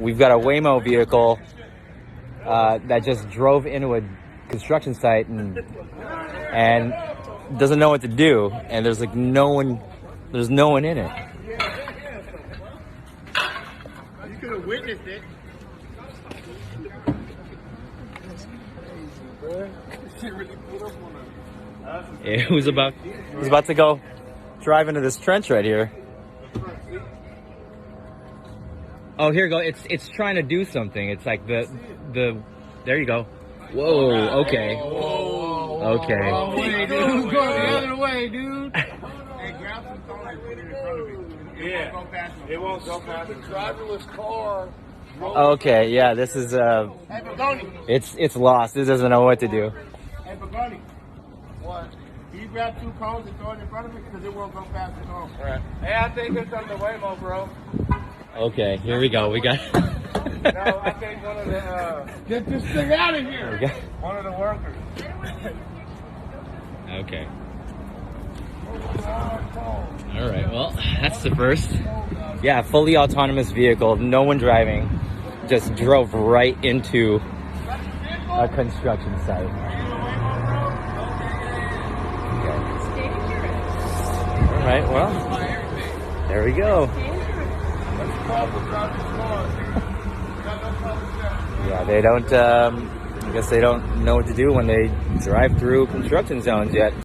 we've got a Waymo vehicle that just drove into a construction site and doesn't know what to do, and there's like no one in it. You could have witnessed it. It was about to go drive into this trench right here. Oh, here you go. It's trying to do something. It's like the there you go. Whoa. Okay. Okay. Oh, wait, dude. Go the other way, dude. Hey, grab some phone and put it in front of it. It won't go past the driverless car. Okay. Yeah. This is Hey, Bagoni. It's lost. It doesn't know what to do. Hey, Bagoni. What? Can you grab 2 cones and throw it in front of it? Because it won't go past the cone. Right. Hey, I think it's on the Wymo, bro. Okay. Here we go. We got. No, I think one of the... Get this thing out of here! Okay. One of the workers. Okay. All right. Well, that's the first. Yeah, fully autonomous vehicle, no one driving, just drove right into a construction site. Okay. All right. Well, there we go. Yeah, they don't. I guess they don't know what to do when they drive through construction zones yet.